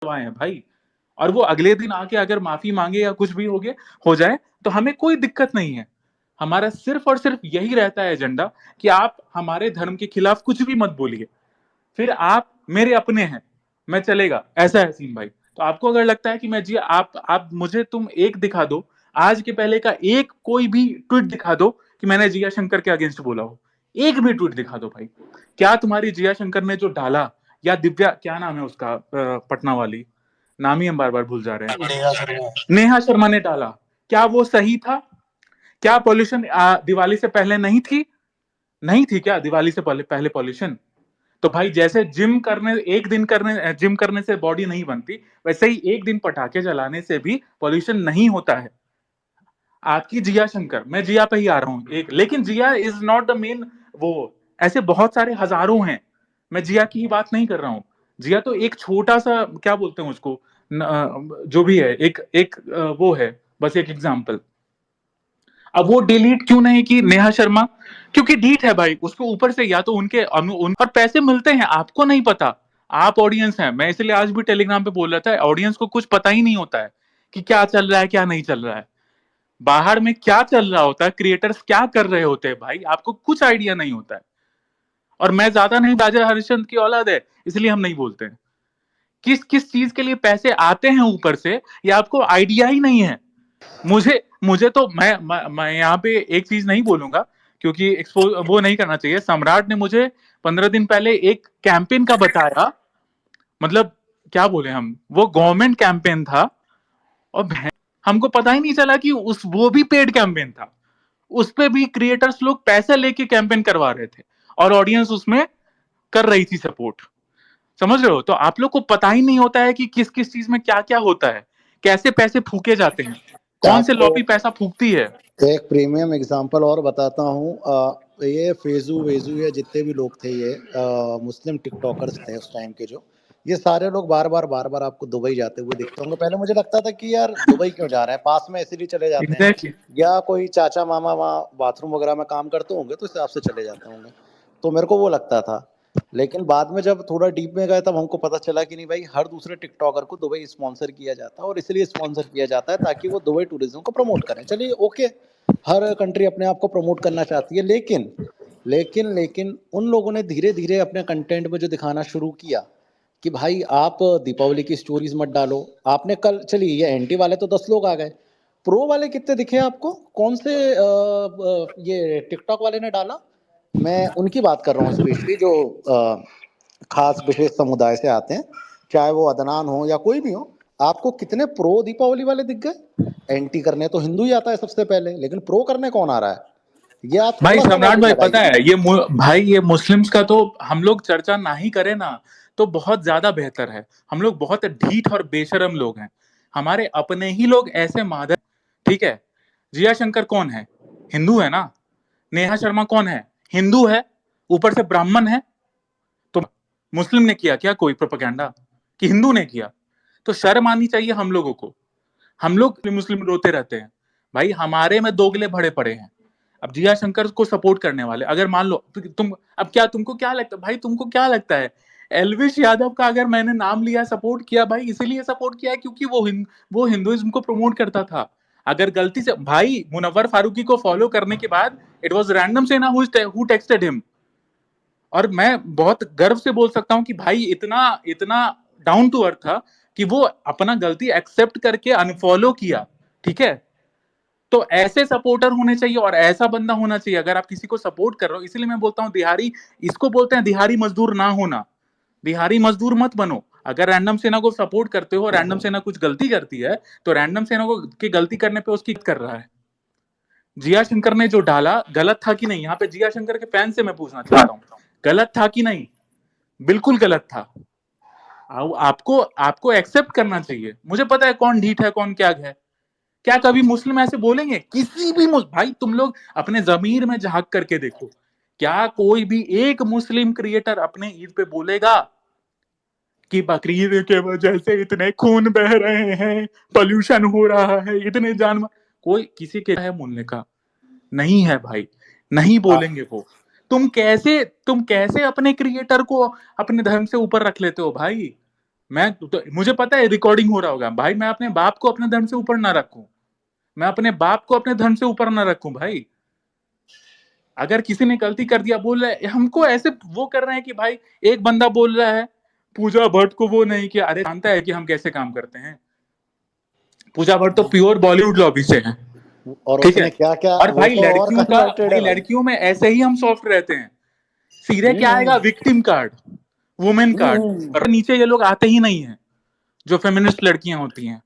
आए हैं भाई, और वो अगले दिन आके अगर माफी मांगे या कुछ भी हो जाए तो हमें कोई दिक्कत नहीं है। हमारा सिर्फ और सिर्फ यही रहता है एजेंडा कि आप हमारे धर्म के खिलाफ कुछ भी मत बोलिए, फिर आप मेरे अपने हैं, मैं चलेगा, ऐसा है सीन भाई। तो आपको अगर लगता है कि मैं जी आप मुझे तुम एक दिखा दो, आज के पहले का एक कोई भी ट्वीट दिखा दो कि मैंने जिया शंकर के अगेंस्ट बोला हो, एक भी ट्वीट दिखा दो भाई। क्या तुम्हारी जिया शंकर ने जो डाला, या दिव्या क्या नाम है उसका, पटना वाली, नाम ही हम बार बार भूल जा रहे हैं, नेहा शर्मा ने डाला, क्या वो सही था? क्या पॉल्यूशन दिवाली से पहले नहीं थी? नहीं थी क्या दिवाली से पहले पॉल्यूशन? तो भाई जैसे एक दिन करने जिम करने से बॉडी नहीं बनती, वैसे ही एक दिन पटाखे जलाने से भी पॉल्यूशन नहीं होता है। आपकी जिया शंकर, मैं जिया पे ही आ रहा हूं एक, लेकिन जिया इज नॉट द मेन। वो ऐसे बहुत सारे हजारों हैं, मैं जिया की ही बात नहीं कर रहा हूं। जिया तो एक छोटा सा, क्या बोलते हैं उसको, जो भी है, एक एक वो है, बस एक एग्जाम्पल। अब वो डिलीट क्यों नहीं की नेहा शर्मा? क्योंकि डीट है भाई, उसको ऊपर से या तो और पैसे मिलते हैं, आपको नहीं पता। आप ऑडियंस हैं, मैं इसलिए आज भी टेलीग्राम पे बोल रहा था, ऑडियंस को कुछ पता ही नहीं होता है कि क्या चल रहा है क्या नहीं चल रहा है, बाहर में क्या चल रहा होता है, क्रिएटर्स क्या कर रहे होते हैं भाई, आपको कुछ आइडिया नहीं होता है। और मैं ज्यादा नहीं, राजा हरिश्चंद्र की औलाद है, इसलिए हम नहीं बोलते हैं। किस किस चीज के लिए पैसे आते हैं ऊपर से, ये आपको आइडिया ही नहीं है। मुझे मुझे तो मैं यहाँ पे एक चीज नहीं बोलूंगा, क्योंकि वो नहीं करना चाहिए। सम्राट ने मुझे 15 दिन पहले एक कैंपेन का बताया, मतलब क्या बोले हम, वो गवर्नमेंट कैंपेन था, और हमको पता ही नहीं चला कि वो भी पेड कैंपेन था। उस पे भी क्रिएटर्स लोग पैसे लेके कैंपेन करवा रहे थे, और ऑडियंस उसमें कर रही थी सपोर्ट। समझ रहे हो? तो आप लोग को पता ही नहीं होता है कि किस किस चीज में क्या क्या होता है, कैसे पैसे फूके जाते हैं, कौन से आपको लॉबी पैसा फूकती है। एक प्रीमियम एग्जांपल और बताता हूँ। ये फेजू वेजू या जितने भी लोग थे, ये मुस्लिम टिकटॉकर्स थे उस टाइम के, जो ये सारे लोग बार बार आपको दुबई जाते हुए दिखते होंगे। पहले मुझे लगता था कि यार दुबई क्यों जा रहे हैं, पास में इसलिए चले जाते हैं, एग्जैक्टली। या कोई चाचा मामा वहाँ बाथरूम वगैरह में काम करते होंगे तो इस हिसाब से चले जाते होंगे, तो मेरे को वो लगता था। लेकिन बाद में जब थोड़ा डीप में गए तब हमको पता चला कि नहीं भाई, हर दूसरे टिकटॉकर को दुबई स्पॉन्सर किया जाता है, और इसलिए स्पॉन्सर किया जाता है ताकि वो दुबई टूरिज्म को प्रमोट करें। चलिए ओके, हर कंट्री अपने आप को प्रमोट करना चाहती है, लेकिन लेकिन लेकिन उन लोगों ने धीरे धीरे अपने कंटेंट में जो दिखाना शुरू किया कि भाई आप दीपावली की स्टोरीज मत डालो। आपने कल, चलिए ये एंटी वाले तो 10 लोग आ गए, प्रो वाले कितने दिखे आपको? कौन से ये टिकटॉक वाले ने डाला? मैं उनकी बात कर रहा हूँ स्पेशली, जो खास विशेष समुदाय से आते हैं, चाहे वो अदनान हो या कोई भी हो। आपको कितने प्रो दीपावली वाले दिख गए? एंटी करने तो हिंदू ही आता है सबसे पहले, लेकिन प्रो करने कौन आ रहा है? ये आप भाई थोड़ा सा सम्राट लॉजिक भाई, पता लगाइए। है भाई ये मुस्लिम्स का तो हम लोग चर्चा ना ही करें ना, तो बहुत ज्यादा बेहतर है। हम लोग बहुत ढीठ और बेशरम लोग हैं, हमारे अपने ही लोग ऐसे मादर। ठीक है, जिया शंकर कौन है? हिंदू है ना। नेहा शर्मा कौन है? हिंदू है, ऊपर से ब्राह्मण है। तो मुस्लिम ने किया क्या कोई प्रोपेगेंडा, कि हिंदू ने किया? तो शर्म आनी चाहिए हम लोगों को। हम लोग मुस्लिम रोते रहते हैं भाई, हमारे में दोगले भरे पड़े हैं। अब जिया शंकर को सपोर्ट करने वाले, अगर मान लो तुम, अब क्या तुमको क्या लगता है भाई, तुमको क्या लगता है एलविश यादव का अगर मैंने नाम लिया, सपोर्ट किया भाई, इसीलिए सपोर्ट किया है क्योंकि वो हिंदुइज्म को प्रमोट करता था। अगर गलती से भाई मुनव्वर फारूकी को फॉलो करने के बाद, इट वाज रैंडम सेना हु टेक्स्टेड हिम। और मैं बहुत गर्व से बोल सकता हूं कि भाई इतना इतना डाउन टू अर्थ था कि वो अपना गलती एक्सेप्ट करके अनफॉलो किया। ठीक है, तो ऐसे सपोर्टर होने चाहिए और ऐसा बंदा होना चाहिए अगर आप किसी को सपोर्ट कर रहे हो। इसलिए मैं बोलता हूं दिहाड़ी, इसको बोलते हैं दिहाड़ी मजदूर ना होना। दिहाड़ी मजदूर मत बनो। अगर रैंडम सेना को सपोर्ट करते हो, रैंडम सेना कुछ गलती करती है, तो रैंडम सेना को की गलती करने पे उसकी कर रहा है। जिया शंकर ने जो डाला गलत था कि नहीं? यहाँ पे जिया शंकर के फैन से मैं पूछना चाहता हूँ, गलत था कि नहीं? बिल्कुल गलत था। आपको आपको एक्सेप्ट करना चाहिए। मुझे पता है कौन ढीठ है कौन क्या है। क्या कभी मुस्लिम ऐसे बोलेंगे? किसी भी भाई तुम लोग अपने जमीर में झांक करके देखो, क्या कोई भी एक मुस्लिम क्रिएटर अपने ईद पे बोलेगा कि बकरीद के वजह से इतने खून बह रहे हैं, पोल्यूशन हो रहा है, इतने जानवर? कोई किसी के है बोलने का? नहीं है भाई, नहीं बोलेंगे वो। तुम कैसे अपने क्रिएटर को अपने धर्म से ऊपर रख लेते हो भाई? मुझे पता है रिकॉर्डिंग हो रहा होगा भाई, मैं अपने बाप को अपने धर्म से ऊपर ना रखूं, मैं अपने बाप को अपने धर्म से ऊपर ना रखूं भाई। अगर किसी ने गलती कर दिया, बोल रहा है हमको ऐसे वो कर रहे हैं कि भाई एक बंदा बोल रहा है पूजा भट्ट को वो नहीं किया, अरे जानता है कि हम कैसे काम करते हैं। पूजा भट्ट तो प्योर बॉलीवुड लॉबी से है, और ठीक है। उसने क्या क्या, और वो भाई तो और लड़कियों का, कन्वर्टेड भाई है भाई। लड़कियों में ऐसे ही हम सॉफ्ट रहते हैं, सीधे क्या आएगा हम्म विक्टिम कार्ड, वुमेन कार्ड, हम्म। और नीचे ये लोग आते ही नहीं है जो फेमिनिस्ट लड़कियां होती हैं।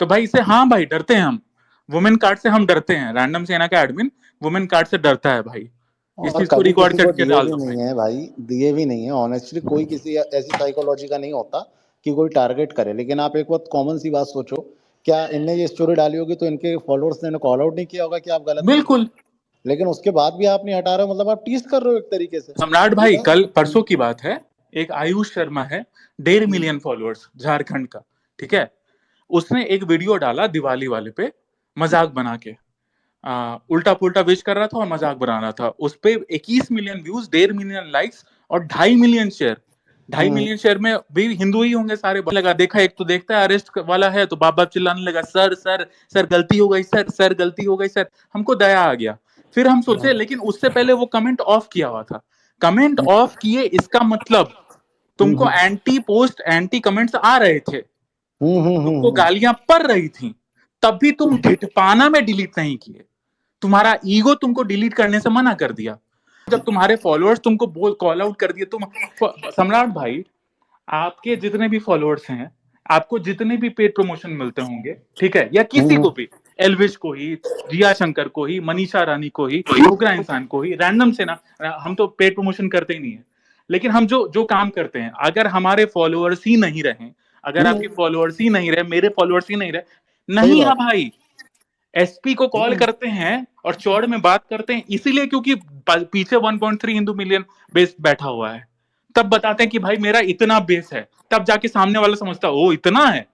तो भाई इससे हाँ भाई डरते हैं हम, वुमेन कार्ड से हम डरते हैं, रैंडम सेना का एडमिन वुमेन कार्ड से डरता है भाई। इस और चीज को कभी रिकॉर्ड किसी को करके दिए डाल भी दो भाई। नहीं है भाई, दिए भी नहीं है ऑनेस्टली। कोई किसी ऐसी साइकोलॉजी का नहीं होता कि कोई टारगेट करे। लेकिन आप एक बहुत कॉमन सी बात सोचो, क्या इनने ये स्टोरी डाली होगी तो इनके फॉलोअर्स ने कॉल आउट नहीं किया होगा कि आप गलत कर रहे हो? बिल्कुल। लेकिन उसके बाद भी आप नहीं हटा रहे हो, मतलब आप टीज कर रहे हो एक तरीके से। सम्राट भाई ये कल परसों की बात है, एक आयुष शर्मा है, 1.5 मिलियन फॉलोअर्स झारखंड का, ठीक है। उसने एक वीडियो डाला दिवाली वाले पे, मजाक बना के, उल्टा पुल्टा विश कर रहा था और मजाक बना रहा था। उस पे 21 मिलियन व्यूज, 1.5 मिलियन लाइक्स और 2.5 मिलियन शेयर। ढाई हम्म मिलियन शेयर में भी हिंदू ही होंगे सारे। लगा देखा, एक तो देखता है अरेस्ट वाला है तो बाप बाप चिल्लाने लगा, सर सर सर गलती हो गई, सर सर गलती हो गई सर। हमको दया आ गया। फिर हम सोचे, लेकिन उससे पहले वो कमेंट ऑफ किया हुआ था। कमेंट ऑफ किए इसका मतलब तुमको हम्म एंटी पोस्ट एंटी कमेंट्स आ रहे थे, तुमको हम्म। गालियां पड़ रही थी, तब भी तुम ढिठपाना में डिलीट नहीं किए। तुम्हारा ईगो तुमको डिलीट करने से मना कर दिया। जब तुम्हारे फॉलोअर्स तुमको बोल कॉल आउट कर दिए तुम, सम्राट भाई आपके जितने भी फॉलोअर्स हैं, आपको जितने भी पेड प्रमोशन मिलते होंगे, ठीक है, या किसी हम्म को भी, एलविश को ही, जिया शंकर को ही, मनीषा रानी को ही, नुकरा इंसान को ही, रैंडम से ना, हम तो पेड प्रमोशन करते ही नहीं है। लेकिन हम जो जो काम करते हैं, अगर हमारे फॉलोअर्स ही नहीं रहे, अगर आपके हम्म। फॉलोअर्स ही नहीं रहे, मेरे फॉलोअर्स ही नहीं रहे, सही नहीं है बात। भाई। एसपी को कॉल हम्म करते हैं और चौड़ में बात करते हैं इसीलिए क्योंकि पीछे 1.3 हिंदू मिलियन बेस बैठा हुआ है। तब बताते हैं कि भाई मेरा इतना बेस है, तब जाके सामने वाला समझता है ओ इतना है।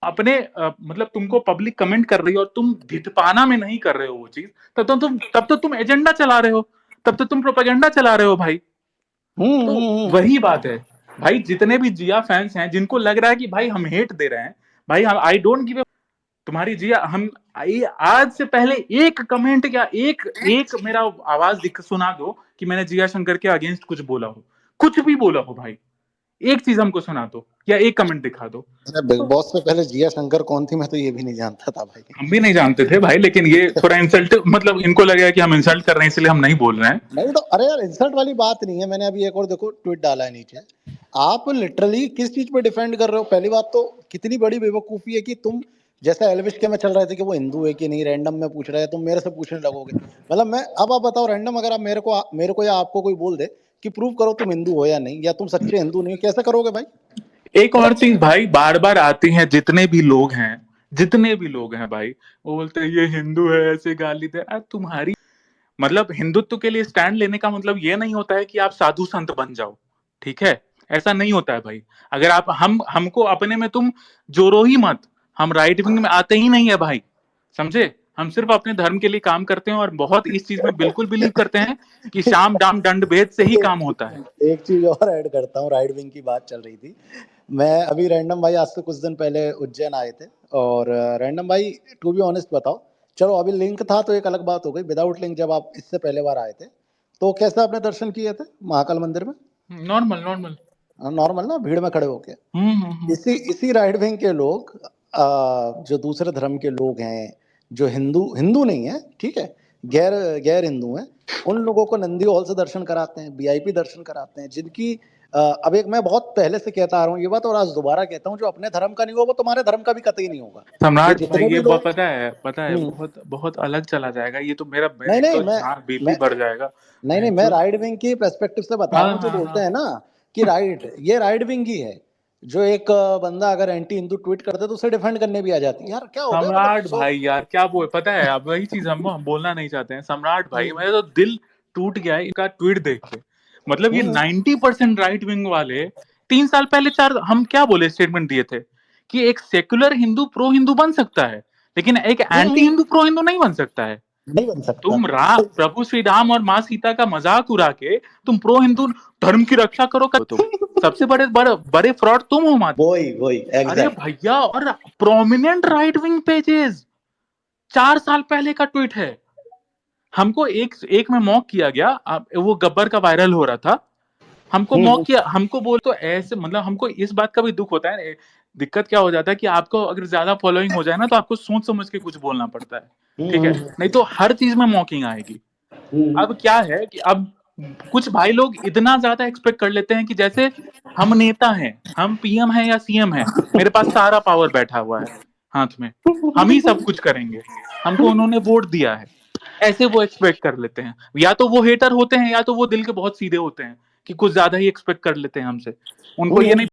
अपने मतलब तुमको पब्लिक कमेंट कर रही हो और तुम धितपाना में नहीं कर रहे हो वो चीज, तब तो तुम एजेंडा चला रहे हो, तब तो तुम प्रोपेगेंडा चला रहे हो भाई। तो हम्म। वही बात है भाई, जितने भी जिया फैंस हैं जिनको लग रहा है कि भाई हम हेट दे रहे हैं, भाई हम आई डोंट गिव तुम्हारी जिया, हम आज से पहले एक कमेंट या एक एक मेरा आवाज दिख सुना दो कि मैंने जिया शंकर के अगेंस्ट कुछ बोला हो, कुछ भी बोला हो भाई, एक चीज हमको सुना दो या एक कमेंट दिखा दो। अरे बिग तो बॉस से पहले जिया शंकर कौन थी मैं तो ये भी नहीं जानता था भाई। हम भी नहीं जानते थे भाई, लेकिन ये थोड़ा इंसल्ट, मतलब इनको लगेगा कि हम इंसल्ट कर रहे हैं इसलिए हम नहीं बोल रहे हैं। नहीं तो अरे यार इंसल्ट वाली बात नहीं है। मैंने अभी एक और देखो ट्वीट डाला है नीचे। आप लिटरली किस चीज पे डिफेंड कर रहे हो? पहली बात तो कितनी बड़ी बेवकूफी है कि तुम, जैसा एलविश के में चल रहे थे कि वो हिंदू है कि नहीं, रैंडम में पूछ रहे हैं, तुम मेरे से पूछने लगोगे। मतलब मैं, अब आप बताओ रैंडम, अगर आप मेरे को या आपको कोई बोल दे कि प्रूव करो तुम हिंदू हो या नहीं, या तुम सच्चे हिंदू नहीं हो, कैसे करोगे भाई? एक और मतलब चीज भाई, बार बार आती हैं जितने भी लोग हैं, जितने भी लोग हैं भाई, वो बोलते हैं ये हिंदू है ऐसे गाली दे, तुम्हारी मतलब हिंदुत्व के लिए स्टैंड लेने का मतलब ये नहीं होता है कि आप साधु संत बन जाओ, ठीक है। ऐसा नहीं होता है भाई। अगर आप हमको अपने में तुम जोड़ो ही मत, हम राइट विंग में आते ही नहीं है भाई, समझे। हम सिर्फ अपने धर्म के लिए काम करते हैं और बहुत इस चीज में बिल्कुल बिलीव करते हैं कि शाम दाम दंड भेद से ही काम होता है। एक चीज और ऐड करता हूँ, राइट विंग की बात चल रही थी। मैं अभी रैंडम भाई आज से कुछ दिन पहले उज्जैन आए थे, और रैंडम भाई टू बी ऑनेस्ट बताओ, चलो अभी लिंक था तो एक अलग बात हो गई, विदाउट लिंक जब आप इससे पहले बार आए थे तो कैसे आपने दर्शन किए थे महाकाल मंदिर में? Normal normal. नॉर्मल ना, भीड़ में खड़े होके? हम्म। इसी राइट विंग के लोग, जो दूसरे धर्म के लोग हैं, जो हिंदू हिंदू नहीं है, ठीक है, गैर गैर हिंदू हैं, उन लोगों को नंदी हॉल से दर्शन कराते हैं, वीआईपी दर्शन कराते हैं, जिनकी अब एक मैं बहुत पहले से कहता आ रहा हूँ ये बात, और आज दोबारा कहता हूँ, जो अपने धर्म का नहीं होगा वो तुम्हारे धर्म का भी कतई नहीं होगा। ये सम्राट भाई जितने ये भी लोग, पता है हम्म, बहुत बहुत अलग चला जाएगा ये तो, मेरा नहीं मेरे नहीं, तो यहाँ बीपी मैं बढ़ जाएगा। नहीं नहीं, मैं राइट विंग की पर्सपेक्टिव से बता हाँ रहा हूँ, जो हाँ बोलते हाँ। हैं ना कि राइट, ये राइट विंग ही है। जो एक बंदा अगर एंटी हिंदू ट्वीट करता है तो उसे डिफेंड करने भी आ जाती है। यार क्या हो गया, मतलब सम्राट सो। भाई यार क्या बोल, पता है अब वही चीज हम बोलना नहीं चाहते हैं सम्राट भाई, हम्म मेरा तो दिल टूट गया है इनका ट्वीट देख के। मतलब ये हम्म 90% राइट विंग वाले 3 साल पहले चार हम क्या बोले स्टेटमेंट दिए थे कि एक सेक्युलर हिंदू प्रो हिंदू बन सकता है, लेकिन एक एंटी हम्म। हिंदू प्रो हिंदू नहीं बन सकता है। नहीं बन सकता। तुम प्रभु श्री राम और माँ सीता का मजाक उड़ा के तुम प्रो हिंदू धर्म की रक्षा करो तुम सबसे बड़े फ्रॉड तुम हो माता। वही अरे एग्जैक्ट। भैया, और प्रोमिनेंट राइट विंग पेजेस 4 साल पहले का ट्वीट है। हमको एक में मॉक किया गया, वो गब्बर का वायरल हो रहा था, हमको मॉक किया, हमको बोल तो ऐसे, मतलब हमको इस बात का भी दुख होता है। दिक्कत क्या हो जाता है कि आपको अगर ज्यादा फॉलोइंग हो जाए ना, तो आपको सोच समझ के कुछ बोलना पड़ता है, ठीक है, नहीं तो हर चीज में मॉकिंग आएगी। अब क्या है कि अब कुछ भाई लोग इतना ज्यादा एक्सपेक्ट कर लेते हैं कि जैसे हम नेता हैं, हम पीएम हैं या सीएम हैं, मेरे पास सारा पावर बैठा हुआ है हाथ में, हम ही सब कुछ करेंगे, हमको उन्होंने वोट दिया है, ऐसे वो एक्सपेक्ट कर लेते हैं। या तो वो हेटर होते हैं, या तो वो दिल के बहुत सीधे होते हैं कि कुछ ज्यादा ही एक्सपेक्ट कर लेते हैं हमसे। उनको ये नहीं